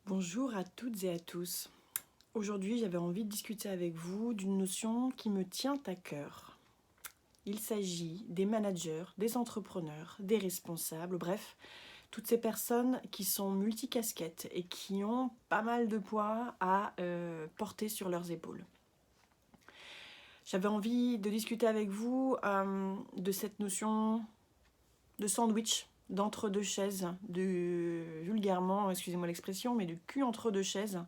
Bonjour à toutes et à tous. Aujourd'hui, j'avais envie de discuter avec vous d'une notion qui me tient à cœur. Il s'agit des managers, des entrepreneurs, des responsables, bref, toutes ces personnes qui sont multicasquettes et qui ont pas mal de poids à porter sur leurs épaules. J'avais envie de discuter avec vous de cette notion de sandwich, d'entre-deux chaises, vulgairement, excusez-moi l'expression, mais du cul entre deux chaises,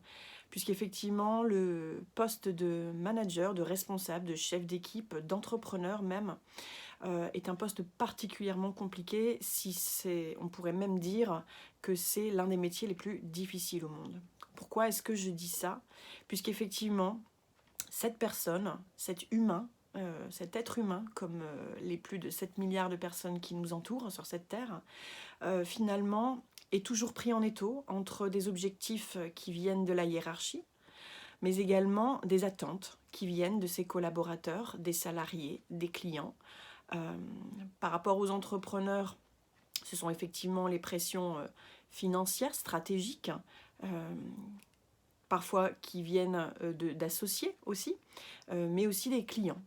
puisqu'effectivement, le poste de manager, de responsable, de chef d'équipe, d'entrepreneur même, est un poste particulièrement compliqué, on pourrait même dire que c'est l'un des métiers les plus difficiles au monde. Pourquoi est-ce que je dis ça? Puisqu'effectivement, cette personne, cet être humain, comme les plus de 7 milliards de personnes qui nous entourent sur cette terre, finalement est toujours pris en étau entre des objectifs qui viennent de la hiérarchie, mais également des attentes qui viennent de ses collaborateurs, des salariés, des clients. Par rapport aux entrepreneurs, ce sont effectivement les pressions financières, stratégiques, parfois qui viennent d'associés aussi, mais aussi des clients.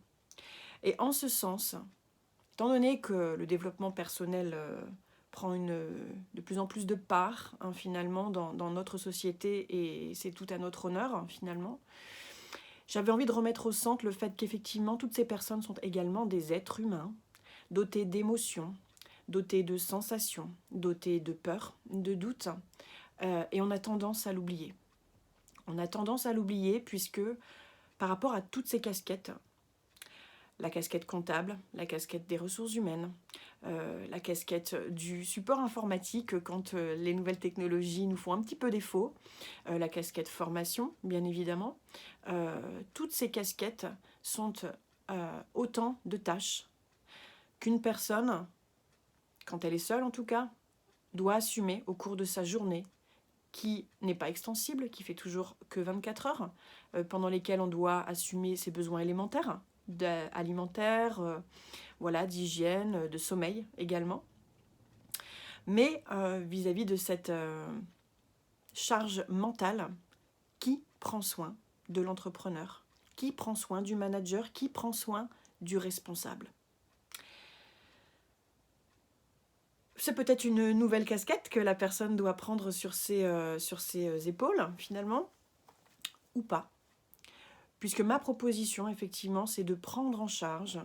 Et en ce sens, étant donné que le développement personnel prend de plus en plus de part finalement dans notre société, et c'est tout à notre honneur finalement, j'avais envie de remettre au centre le fait qu'effectivement toutes ces personnes sont également des êtres humains, dotés d'émotions, dotés de sensations, dotés de peur, de doutes, et on a tendance à l'oublier. On a tendance à l'oublier puisque par rapport à toutes ces casquettes, la casquette comptable, la casquette des ressources humaines, la casquette du support informatique quand les nouvelles technologies nous font un petit peu défaut, la casquette formation, bien évidemment. Toutes ces casquettes sont autant de tâches qu'une personne, quand elle est seule en tout cas, doit assumer au cours de sa journée, qui n'est pas extensible, qui fait toujours que 24 heures, pendant lesquelles on doit assumer ses besoins élémentaires, alimentaires, d'hygiène, de sommeil également. Mais vis-à-vis de cette charge mentale, qui prend soin de l'entrepreneur? Qui prend soin du manager? Qui prend soin du responsable? C'est peut-être une nouvelle casquette que la personne doit prendre sur ses épaules, finalement, ou pas. Puisque ma proposition, effectivement, c'est de prendre en charge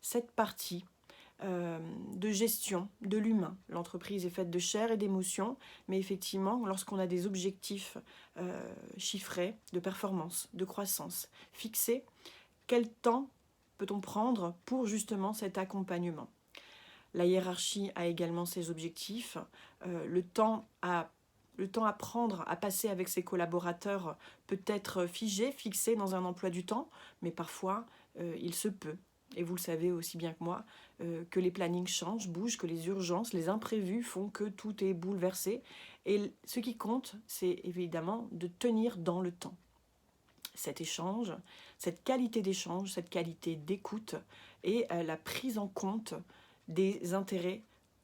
cette partie de gestion de l'humain. L'entreprise est faite de chair et d'émotions, mais effectivement, lorsqu'on a des objectifs chiffrés de performance, de croissance, fixés, quel temps peut-on prendre pour justement cet accompagnement? La hiérarchie a également ses objectifs. Le temps à prendre, à passer avec ses collaborateurs peut être figé, fixé dans un emploi du temps, mais parfois il se peut, et vous le savez aussi bien que moi, que les plannings changent, bougent, que les urgences, les imprévus font que tout est bouleversé. Et ce qui compte, c'est évidemment de tenir dans le temps. Cet échange, cette qualité d'échange, cette qualité d'écoute et la prise en compte des intérêts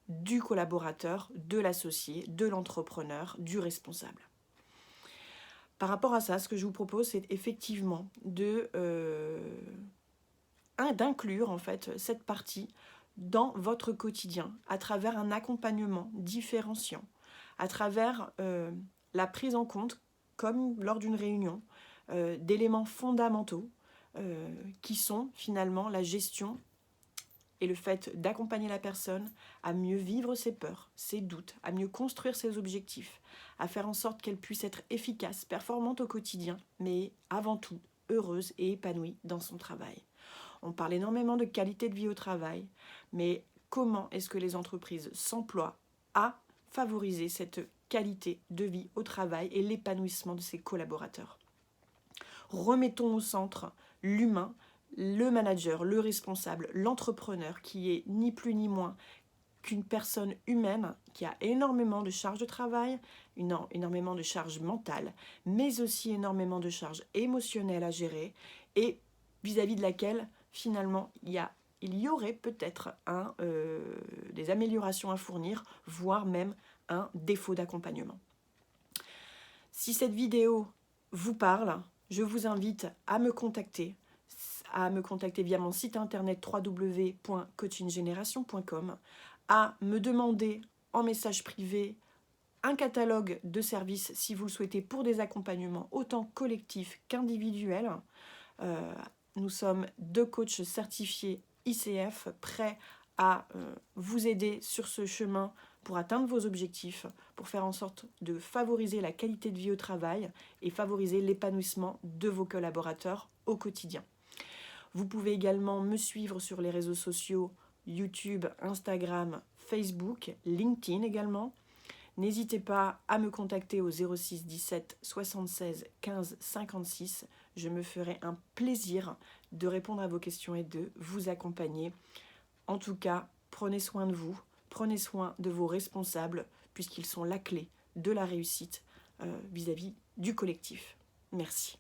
du collaborateur, de l'associé, de l'entrepreneur, du responsable. Par rapport à ça, ce que je vous propose, c'est effectivement d'inclure en fait cette partie dans votre quotidien à travers un accompagnement différenciant, à travers la prise en compte, comme lors d'une réunion, d'éléments fondamentaux qui sont finalement la gestion et le fait d'accompagner la personne à mieux vivre ses peurs, ses doutes, à mieux construire ses objectifs, à faire en sorte qu'elle puisse être efficace, performante au quotidien, mais avant tout heureuse et épanouie dans son travail. On parle énormément de qualité de vie au travail, mais comment est-ce que les entreprises s'emploient à favoriser cette qualité de vie au travail et l'épanouissement de ses collaborateurs? Remettons au centre l'humain, le manager, le responsable, l'entrepreneur, qui est ni plus ni moins qu'une personne humaine qui a énormément de charges de travail, énormément de charges mentales, mais aussi énormément de charges émotionnelles à gérer, et vis-à-vis de laquelle, finalement, il y aurait peut-être des améliorations à fournir, voire même un défaut d'accompagnement. Si cette vidéo vous parle, je vous invite à me contacter via mon site internet www.coachinggeneration.com, à me demander en message privé un catalogue de services si vous le souhaitez pour des accompagnements autant collectifs qu'individuels. Nous sommes 2 coachs certifiés ICF prêts à vous aider sur ce chemin pour atteindre vos objectifs, pour faire en sorte de favoriser la qualité de vie au travail et favoriser l'épanouissement de vos collaborateurs au quotidien. Vous pouvez également me suivre sur les réseaux sociaux YouTube, Instagram, Facebook, LinkedIn également. N'hésitez pas à me contacter au 06 17 76 15 56. Je me ferai un plaisir de répondre à vos questions et de vous accompagner. En tout cas, prenez soin de vous, prenez soin de vos responsables, puisqu'ils sont la clé de la réussite vis-à-vis du collectif. Merci.